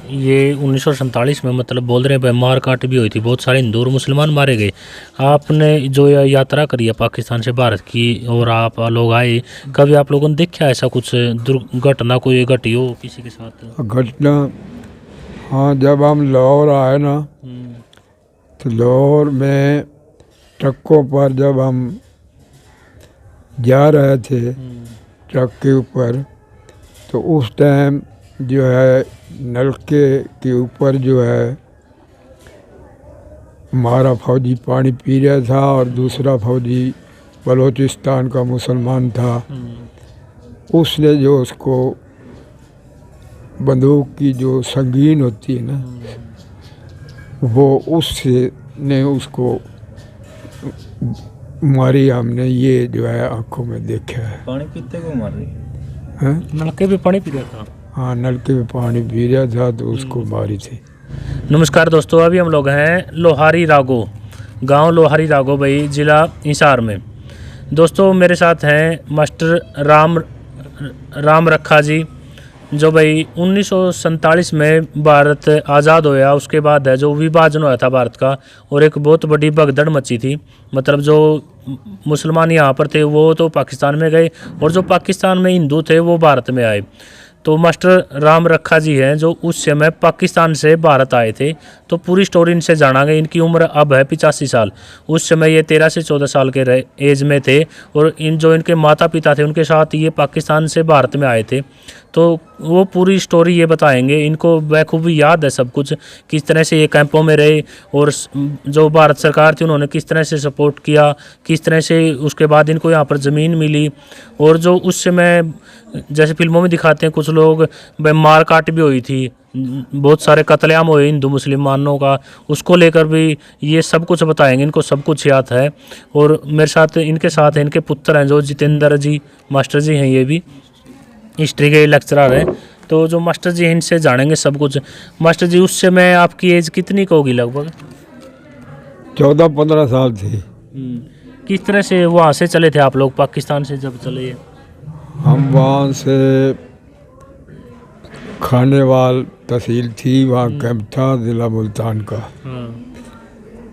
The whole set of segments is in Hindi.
ये 1947 में मतलब बोल रहे हैं मार काट भी हुई थी, बहुत सारे हिंदू और मुसलमान मारे गए। आपने जो यात्रा करी है पाकिस्तान से भारत की और आप लोग आए, कभी आप लोगों ने देखा ऐसा कुछ दुर्घटना कोई घटी हो किसी के साथ? घटना, हाँ, जब हम लाहौर आए ना तो लाहौर में ट्रकों पर जब हम जा रहे थे ट्रक के ऊपर, तो उस टाइम जो है नलके के ऊपर जो है हमारा फौजी पानी पी रहा था और दूसरा फौजी बलूचिस्तान का मुसलमान था। उसने जो उसको बंदूक की जो संगीन होती है ना, वो उससे ने उसको मारी। हमने ये जो है आंखों में देखा है। पानी पीते को मार रही हैं? नलके पे पानी पी रहा था। हाँ, नलके में पानी पी रहा था तो उसको मारी थी। नमस्कार दोस्तों, अभी हम लोग हैं लोहारी रागो, गांव लोहारी रागो भाई, ज़िला हिसार में। दोस्तों मेरे साथ हैं मास्टर राम रखा जी, जो भाई 1947 में भारत आज़ाद होया, उसके बाद है जो विभाजन हुआ था भारत का, और एक बहुत बड़ी भगदड़ मची थी। मतलब जो मुसलमान यहाँ पर थे वो तो पाकिस्तान में गए, और जो पाकिस्तान में हिंदू थे वो भारत में आए। तो मास्टर राम रखा जी हैं जो उस समय पाकिस्तान से भारत आए थे, तो पूरी स्टोरी इनसे जानांगे। इनकी उम्र अब है 85 साल। उस समय ये 13 से 14 साल के एज में थे, और इन जो इनके माता पिता थे उनके साथ ये पाकिस्तान से भारत में आए थे। तो वो पूरी स्टोरी ये बताएंगे। इनको बखूबी याद है सब कुछ, किस तरह से ये कैंपों में रहे, और जो भारत सरकार थी उन्होंने किस तरह से सपोर्ट किया, किस तरह से उसके बाद इनको यहाँ पर ज़मीन मिली। और जो उस समय जैसे फिल्मों में दिखाते हैं कुछ लोग मार काट भी हुई थी, बहुत सारे कत्लेआम हुए हिंदू मुसलमानों का, उसको लेकर भी ये सब कुछ बताएंगे। इनको सब कुछ याद है। और मेरे साथ इनके साथ इनके पुत्र हैं जो जितेंद्र जी मास्टर जी हैं, ये भी हिस्ट्री के लेक्चरर हैं। तो जो मास्टर जी हैं इनसे जानेंगे सब कुछ। मास्टर जी, उस समय आपकी एज कितनी होगी लगभग? 14-15 साल थी। किस तरह से वहाँ से चले थे आप लोग पाकिस्तान से जब चले? हम वहाँ से खानेवाल तहसील थी, वहाँ कैंप था ज़िला मुल्तान का।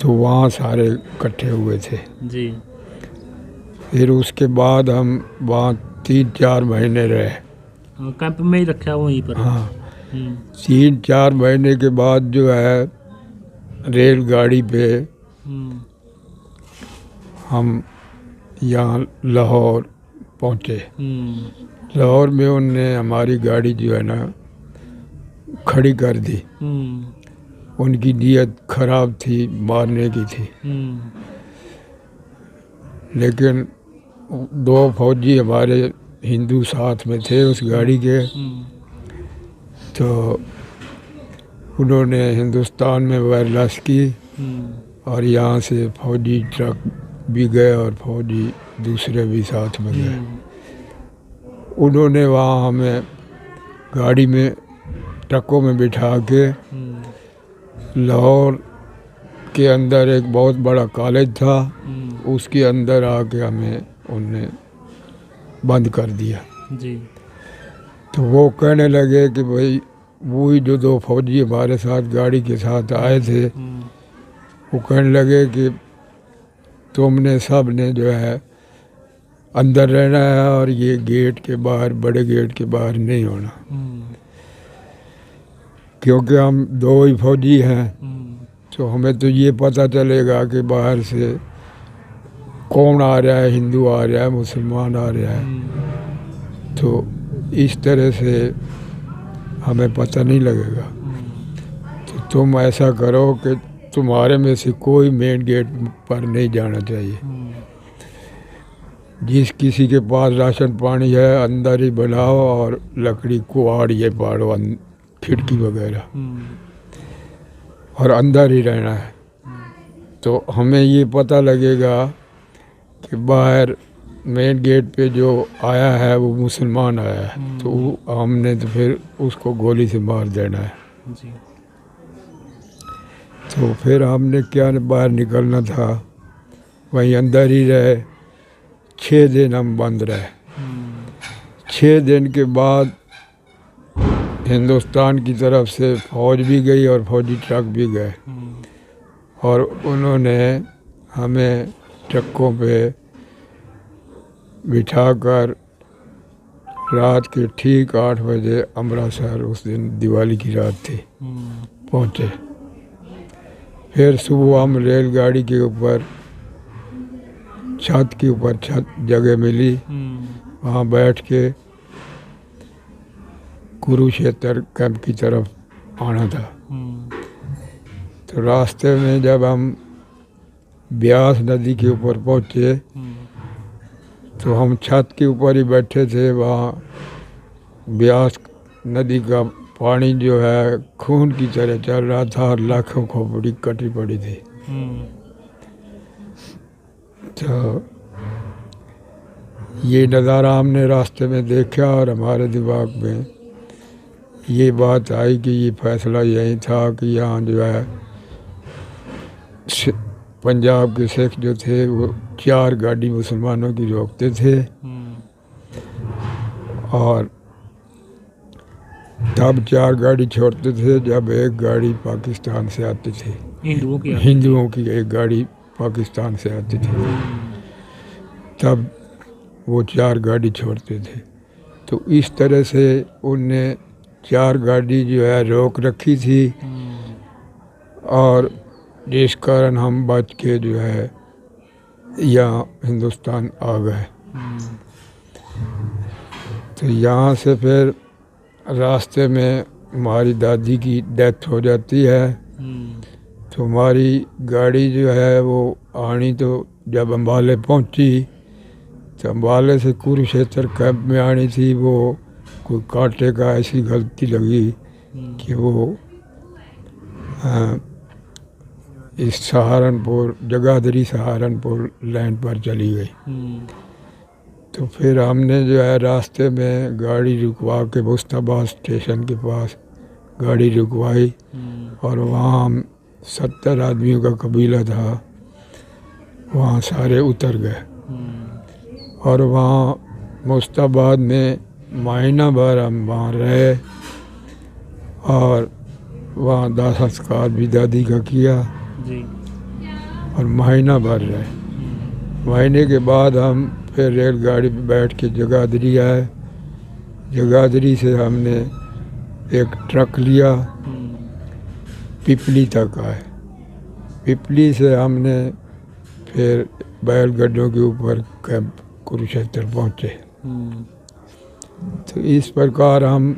तो वहाँ सारे इकट्ठे हुए थे जी। फिर उसके बाद हम वहाँ 3-4 महीने रहे। कैंप में ही रखा वहीं पर? हाँ, 3-4 महीने के बाद जो है रेलगाड़ी पे हम यहाँ लाहौर पहुँचे। लाहौर में उनने हमारी गाड़ी जो है ना खड़ी कर दी। उनकी नीयत खराब थी, मारने की थी। लेकिन 2 फौजी हमारे हिंदू साथ में थे उस गाड़ी के, तो उन्होंने हिंदुस्तान में वायरलेस की, और यहाँ से फौजी ट्रक भी गए और फौजी दूसरे भी साथ में गए। उन्होंने वहाँ हमें गाड़ी में ट्रकों में बिठा के लाहौर के अंदर एक बहुत बड़ा कॉलेज था, उसके अंदर आके हमें उनने बंद कर दिया जी। तो वो कहने लगे कि भाई वही जो 2 फौजी हमारे साथ गाड़ी के साथ आए थे, वो कहने लगे कि तुमने सब ने जो है अंदर रहना है और ये गेट के बाहर, बड़े गेट के बाहर नहीं होना, क्योंकि हम 2 ही फौजी हैं। तो हमें तो ये पता चलेगा कि बाहर से कौन आ रहा है, हिंदू आ रहा है, मुसलमान आ रहा है, तो इस तरह से हमें पता नहीं लगेगा। तो तुम ऐसा करो कि तुम्हारे में से कोई मेन गेट पर नहीं जाना चाहिए। जिस किसी के पास राशन पानी है अंदर ही बनाओ, और लकड़ी कुआड़ ये पाड़ो, खिड़की वगैरह, और अंदर ही रहना है। तो हमें ये पता लगेगा कि बाहर मेन गेट पे जो आया है वो मुसलमान आया है, तो हमने तो फिर उसको गोली से मार देना है। जी। तो फिर हमने क्या बाहर निकलना था, वहीं अंदर ही रहे। 6 दिन हम बंद रहे। 6 दिन के बाद हिंदुस्तान की तरफ से फौज भी गई और फौजी ट्रक भी गए और उन्होंने हमें ट्रकों पे बिठाकर रात के ठीक 8 बजे अमृतसर, उस दिन दिवाली की रात थी, पहुँचे। फिर सुबह हम रेलगाड़ी के ऊपर छत के ऊपर जगह मिली, वहाँ बैठ के कुरुक्षेत्र कैंप की तरफ आना था। तो रास्ते में जब हम ब्यास नदी के ऊपर पहुँचे तो हम छत के ऊपर ही बैठे थे। वहाँ ब्यास नदी का पानी जो है खून की तरह चल रहा था और लाखों खोपड़ी कटी पड़ी थी। तो ये नज़ारा हमने रास्ते में देखा और हमारे दिमाग में ये बात आई कि ये फैसला यही था कि यहाँ जो है पंजाब के सिख जो थे वो 4 गाड़ी मुसलमानों की रोकते थे और तब 4 गाड़ी छोड़ते थे जब एक गाड़ी पाकिस्तान से आती थी। हिंदुओं की एक गाड़ी पाकिस्तान से आती थी, तब वो 4 गाड़ी छोड़ते थे। तो इस तरह से उनने 4 गाड़ी जो है रोक रखी थी और जिस कारण हम बच के जो है यहाँ हिंदुस्तान आ गए। तो यहाँ से फिर रास्ते में हमारी दादी की डेथ हो जाती है। तो हमारी गाड़ी जो है वो आनी, तो जब अम्बाले पहुँची तो अम्बाले से कुरुक्षेत्र कैंप में आनी थी। वो कोई कांटे का ऐसी गलती लगी कि वो इस सहारनपुर, जगाधरी सहारनपुर लाइन पर चली गई। तो फिर हमने जो है रास्ते में गाड़ी रुकवा के मुस्ताबाद स्टेशन के पास गाड़ी रुकवाई और वहाँ हम 70 आदमियों का कबीला था, वहाँ सारे उतर गए और वहाँ मुस्ताबाद में महीना भर हम वहाँ रहे और वहाँ दाह संस्कार भी दादी का किया और महीना भर रहे। महीने के बाद हम फिर रेलगाड़ी पे बैठ के जगाधरी आए। जगाधरी से हमने एक ट्रक लिया, पिपली तक आए। पिपली से हमने फिर बैलगाड़ियों के ऊपर कैंप कुरुक्षेत्र पहुँचे। तो इस प्रकार हम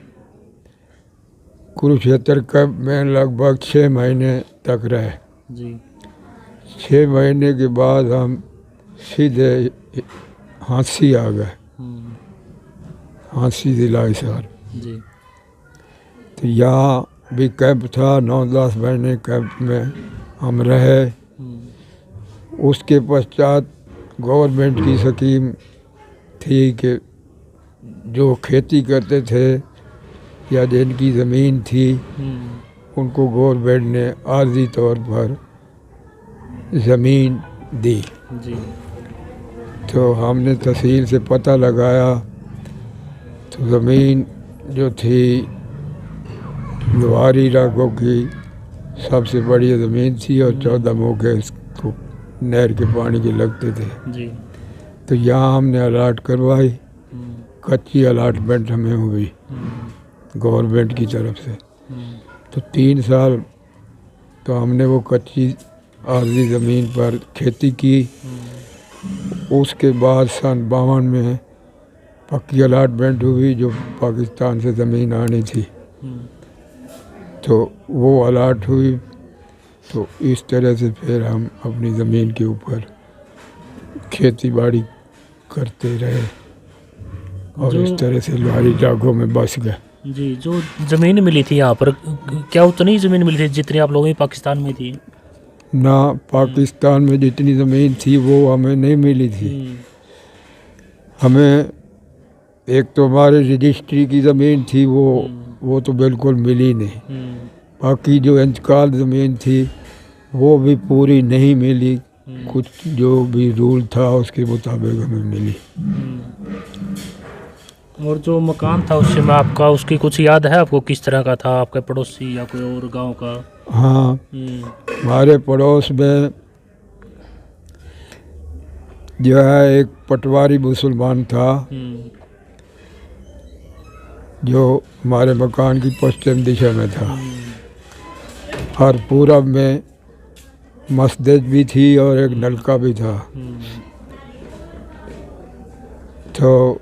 कुरुक्षेत्र कैंप में लगभग 6 महीने तक रहे। 6 महीने के बाद हम सीधे हाँसी आ गए, हाँसी जिला हिसार। तो यहाँ भी कैंप था, 9-10 महीने कैंप में हम रहे। उसके पश्चात गवर्नमेंट की स्कीम थी कि जो खेती करते थे या जिनकी ज़मीन थी उनको गवर्नमेंट ने आर्जी तौर पर ज़मीन दी। तो हमने तहसील से पता लगाया तो ज़मीन जो थी लोहारी राघो की सबसे बड़ी ज़मीन थी और 14 मौके इसको नहर के पानी के लगते थे। तो यहाँ हमने अलाट करवाई, कच्ची अलाटमेंट हमें हुई गवर्नमेंट की तरफ से। तो 3 साल तो हमने वो कच्ची आर्जी ज़मीन पर खेती की। उसके बाद सन 52 में पक्की अलाटमेंट हुई जो पाकिस्तान से ज़मीन आनी थी, तो वो अलाट हुई। तो इस तरह से फिर हम अपनी ज़मीन के ऊपर खेती बाड़ी करते रहे और इस तरह से लोहारी राघो में बस गए। जी, जो ज़मीन मिली थी यहाँ पर, क्या उतनी ज़मीन मिली थी जितनी आप लोगों की पाकिस्तान में थी? ना, पाकिस्तान में जितनी ज़मीन थी वो हमें नहीं मिली थी। हमें एक तो हमारे रजिस्ट्री की ज़मीन थी वो तो बिल्कुल मिली नहीं। बाकी जो इंतकाल ज़मीन थी वो भी पूरी नहीं मिली, कुछ जो भी रूल था उसके मुताबिक हमें मिली। और जो मकान था उस समय आपका, उसकी कुछ याद है आपको, किस तरह का था, आपके पड़ोसी या कोई और गांव का? हाँ, हमारे पड़ोस में जो है एक पटवारी मुसलमान था, जो हमारे मकान की पश्चिम दिशा में था, और पूरब में मस्जिद भी थी और एक नलका भी था। तो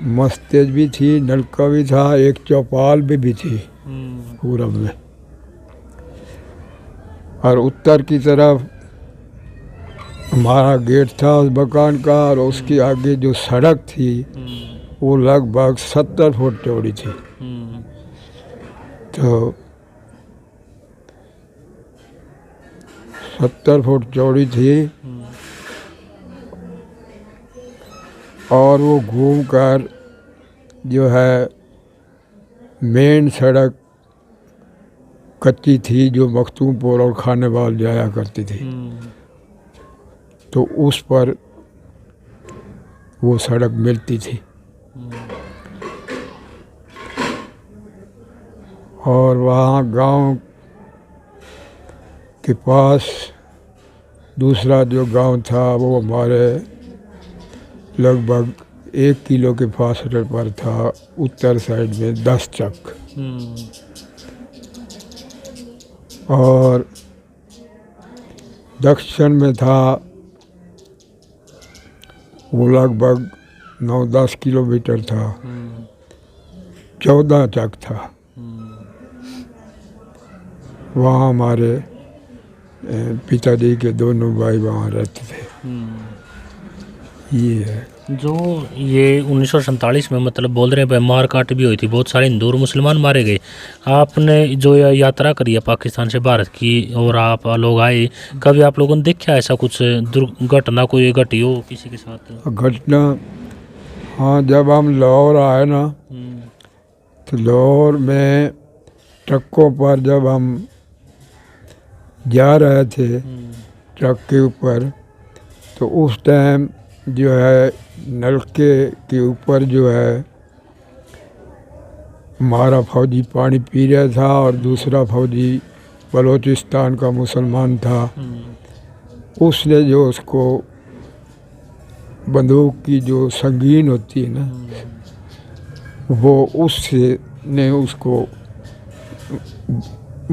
मस्जिद भी थी, नलका भी था, एक चौपाल भी थी पूरब में। और उत्तर की तरफ हमारा गेट था उस मकान का, और उसके आगे जो सड़क थी वो लगभग 70 फुट चौड़ी थी। तो 70 फुट चौड़ी थी, और वो घूमकर जो है मेन सड़क कच्ची थी जो मखतूमपुर और खानेवाल जाया करती थी, तो उस पर वो सड़क मिलती थी। और वहाँ गांव के पास दूसरा जो गांव था वो हमारे लगभग 1 किलो के फासले पर था, उत्तर साइड में 10 चक। और दक्षिण में था वो लगभग 9-10 किलोमीटर था, 14 चक था। वहाँ हमारे पिताजी के दोनों भाई वहाँ रहते थे। ये है जो ये 1947 में मतलब बोल रहे हैं मार काट भी हुई थी, बहुत सारे हिंदू और मुसलमान मारे गए। आपने जो यात्रा करी है पाकिस्तान से भारत की और आप लोग आए, कभी आप लोगों ने देखा ऐसा कुछ दुर्घटना कोई घटी हो किसी के साथ? घटना, हाँ, जब हम लाहौर आए ना, तो लाहौर में ट्रकों पर जब हम जा रहे थे ट्रक के ऊपर, तो उस टाइम जो है नलके के ऊपर जो है हमारा फौजी पानी पी रहा था, और दूसरा फौजी बलूचिस्तान का मुसलमान था। उसने जो उसको बंदूक की जो संगीन होती है ना, वो उससे ने उसको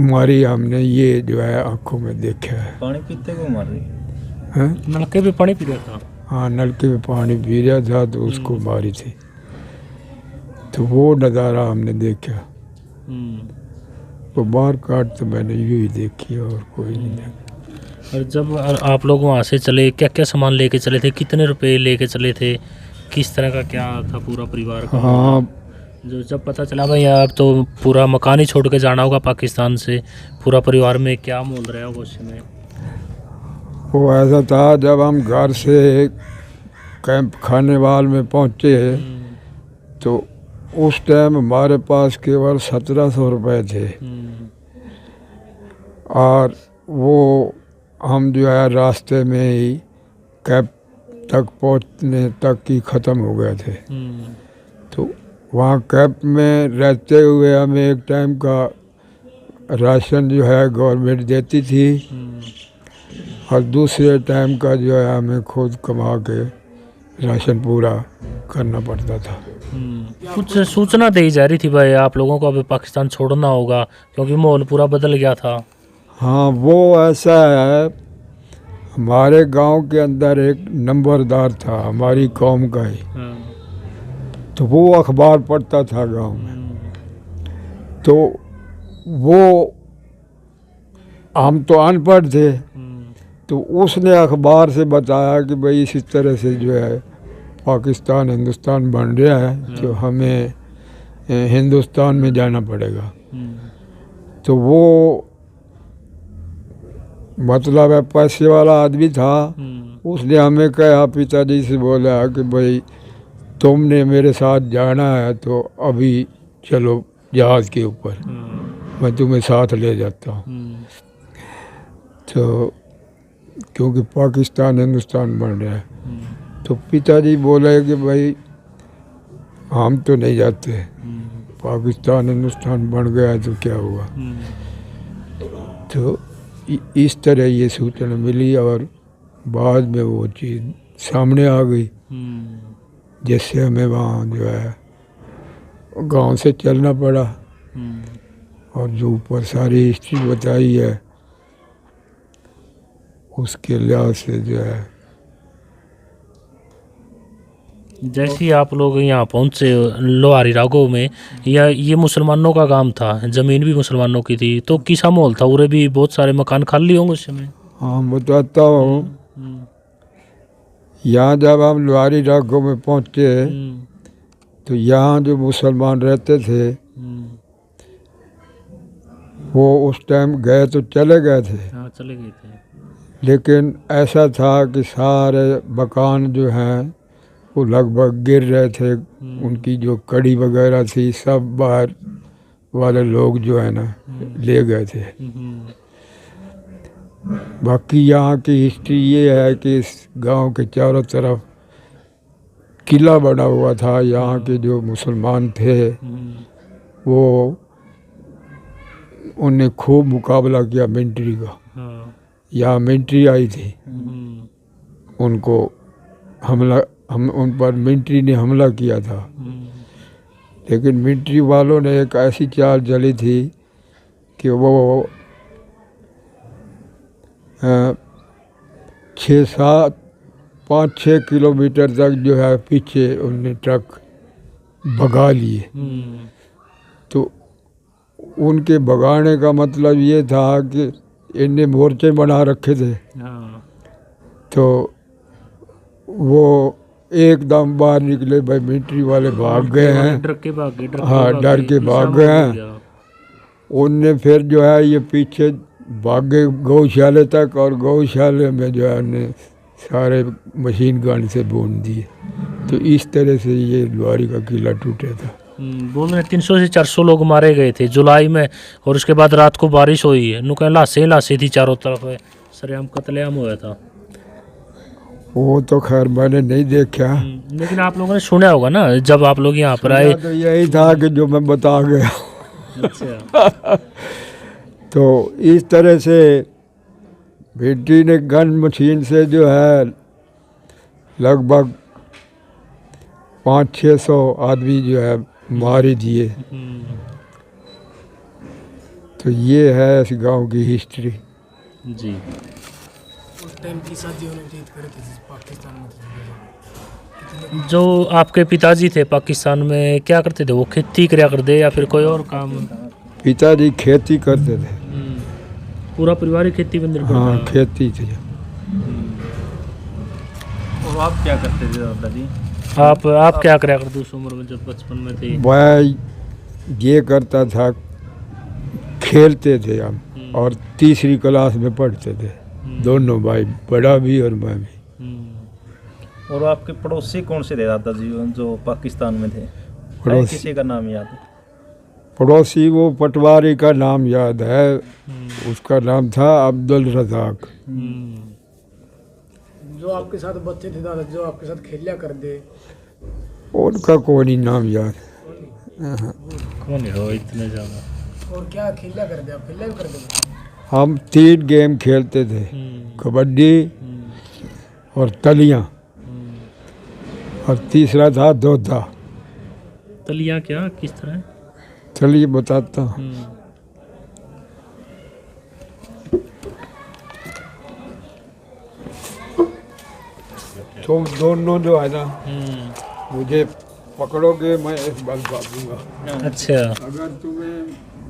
मारी। हमने ये जो है आंखों में देखा है। पानी पीते को मार रही है? नलके पे पानी पी रहा था। हाँ, नलके में पानी पी रहा था तो उसको मारी थी। तो वो नज़ारा हमने देखा। वो मार काट तो मैंने यूँ ही देखी और कोई नहीं देखा। और जब आप लोग वहाँ से चले, क्या क्या सामान लेके चले थे, कितने रुपए लेके चले थे, किस तरह का क्या था पूरा परिवार का? हाँ, जो जब पता चला भाई अब तो पूरा मकान ही छोड़ के जाना होगा पाकिस्तान से, पूरा परिवार में क्या मोल रहा होगा उस समय? वो ऐसा था, जब हम घर से कैंप खानेवाल में पहुँचे तो उस टाइम हमारे पास केवल 1700 रुपये थे। और वो हम जो है रास्ते में ही कैंप तक पहुँचने तक ही ख़त्म हो गए थे। तो वहाँ कैंप में रहते हुए हमें एक टाइम का राशन जो है गवर्नमेंट देती थी, और दूसरे टाइम का जो है हमें खुद कमा के राशन पूरा करना पड़ता था। कुछ सूचना दी जा रही थी भाई आप लोगों को अभी पाकिस्तान छोड़ना होगा क्योंकि माहौल पूरा बदल गया था। हाँ, वो ऐसा है, हमारे गांव के अंदर एक नंबरदार था हमारी कौम का ही, तो वो अखबार पढ़ता था गांव में। तो वो, हम तो अनपढ़ थे, तो उसने अखबार से बताया कि भाई इसी तरह से जो है पाकिस्तान हिंदुस्तान बन रहा है, तो हमें हिंदुस्तान में जाना पड़ेगा। तो वो मतलब है पैसे वाला आदमी था, उसने हमें कहा, पिताजी से बोला कि भाई तुमने मेरे साथ जाना है तो अभी चलो जहाज़ के ऊपर, मैं तुम्हें साथ ले जाता हूँ। तो क्योंकि पाकिस्तान हिंदुस्तान बन रहा है, तो पिताजी बोले कि भाई हम तो नहीं जाते। पाकिस्तान हिंदुस्तान बन गया तो क्या हुआ। तो इस तरह ये सूचना मिली और बाद में वो चीज़ सामने आ गई, जिससे हमें वहाँ जो है गांव से चलना पड़ा। और जो ऊपर सारी हिस्ट्री बताई है उसके लिहाज से जो है, जैसे ही आप लोग यहाँ पहुँचे लोहारी राघव में, या ये मुसलमानों का काम था, ज़मीन भी मुसलमानों की थी, तो किसा माहौल था? उरे भी बहुत सारे मकान खाली होंगे उस समय। हाँ बताता हूँ। यहाँ जब हम लोहारी राघव में पहुँचे तो यहाँ जो मुसलमान रहते थे वो उस टाइम गए तो चले गए थे। हाँ चले गए थे। लेकिन ऐसा था कि सारे मकान जो हैं वो लगभग गिर रहे थे। उनकी जो कड़ी वगैरह थी सब बाहर वाले लोग जो है ना ले गए थे। बाकी यहाँ की हिस्ट्री ये है कि इस गांव के चारों तरफ किला बना हुआ था। यहाँ के जो मुसलमान थे वो उन्हें खूब मुकाबला किया मिलिट्री का। यहाँ मिलिट्री आई थी, उनको उन पर मिलिट्री ने हमला किया था। लेकिन मिलिट्री वालों ने एक ऐसी चाल चली थी कि वो 5-6 किलोमीटर तक जो है पीछे उनने ट्रक भगा लिए। तो उनके भगाने का मतलब ये था कि इनने मोर्चे बना रखे थे। तो वो एकदम बाहर निकले, भाई मिलिट्री वाले भाग गए हैं। डर के भाग गए। हाँ डर के भाग गए हैं। उनने फिर जो है ये पीछे भागे गौशाले तक, और गौशाले में जो है उन्हें सारे मशीन गन से भून दिए। तो इस तरह से ये लोहारी का किला टूटा था। बोल रहे 300 से 400 लोग मारे गए थे जुलाई में, और उसके बाद रात को बारिश हुई है। नुका लाशें थी चारों तरफ, सरेआम कत्लेआम हुआ था। वो तो खैर मैंने नहीं देखा। लेकिन आप लोगों ने सुना होगा ना जब आप लोग यहाँ पर आए। तो यही था कि जो मैं बता गया। अच्छा। तो इस तरह से मिलिट्री ने गन मशीन से जो है लगभग 500-600 आदमी जो है मार ही दिए। तो ये है इस गांव की हिस्ट्री जी। उस टाइम की शादी होने थी पाकिस्तान में। जो आपके पिताजी थे पाकिस्तान में, क्या करते थे वो? खेती कराया करते या फिर कोई और काम? पिताजी खेती करते थे। पूरा परिवार ही खेती पर निर्भर था। हाँ खेती थी। और आप क्या करते थे दादाजी? आप क्या कराया करते उस उम्र में जब बचपन में थे? मैं ये करता था, खेलते थे हम, और तीसरी क्लास में पढ़ते थे दोनों भाई, बड़ा भी और मैं भी। और आपके पड़ोसी कौन से थे दादाजी जो पाकिस्तान में थे? किसी का नाम याद है? पड़ोसी वो पटवारी का नाम याद है, उसका नाम था अब्दुल रज़ाक। जो आपके साथ बच्चे थे दादा, जो आपके साथ खेलिया कर दे, उनका कोई नहीं नाम याद। कौन हो इतने ज़्यादा? और क्या खेलिया कर दे? आप खेलिया भी कर दे? हम 3 गेम खेलते थे, कबड्डी और तलियां, और तीसरा था दोधा। तलियां क्या, किस तरह? चलिए बताता हूँ। तुम दोनों जो है ना मुझे पकड़ोगे, मैं इस बार भागूंगा। अच्छा। अगर तुम्हें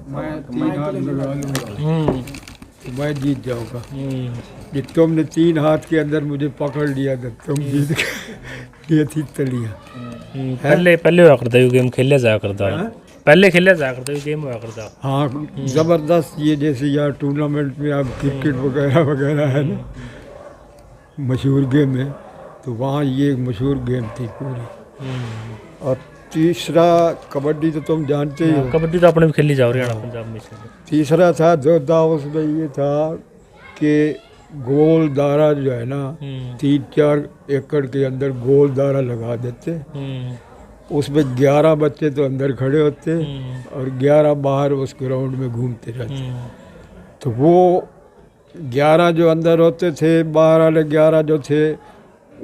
मैं 3 हाथ लगा लूँगा तो मैं जीत जाऊँगा। ये तुमने 3 हाथ के अंदर मुझे पकड़ लिया था, तुम जीत गए। ये थी तलियां। पहले हुआ करता है गेम, खेले जाया करता है। पहले खेले जाया करता है गेम हुआ करता। हाँ ज़बरदस्त। ये जैसे यार टूर्नामेंट में अब क्रिकेट वगैरह वगैरह है ना, मशहूर गेम है, तो वहाँ ये मशहूर गेम थी पूरी। और तीसरा कबड्डी तो तुम जानते ही हो। कबड्डी तो अपने भी खेली जाओ हरियाणा पंजाब में। तीसरा था जोधा। उसमें ये था कि गोल दारा जो है ना 3-4 एकड़ के अंदर गोल दारा लगा देते, उसमें 11 बच्चे तो अंदर खड़े होते और 11 बाहर उस ग्राउंड में घूमते रहते। तो वो 11 जो अंदर होते थे, बाहर वाले 11 जो थे,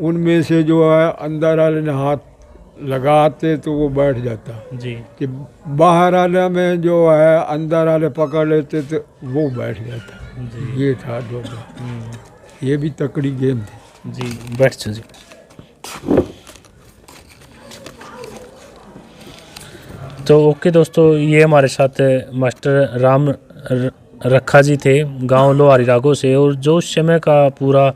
उनमें से जो है अंदर वाले ने हाथ लगाते तो वो बैठ जाता। जी कि बाहर वाले में जो है अंदर वाले पकड़ लेते तो वो बैठ जाता। जी ये था दो। ये भी तकड़ी गेम थी। जी बैठ जाओ जी। तो ओके दोस्तों, ये हमारे साथ मास्टर राम रखा जी थे गांव लोहारी रागो से, और जो उस समय का पूरा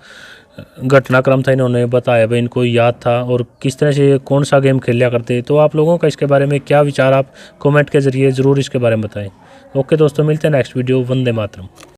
घटनाक्रम था इन्होंने बताया भाई, इनको याद था और किस तरह से कौन सा गेम खेला करते। तो आप लोगों का इसके बारे में क्या विचार, आप कमेंट के ज़रिए ज़रूर इसके बारे में बताएं। ओके दोस्तों, मिलते हैं नेक्स्ट वीडियो। वंदे मातरम।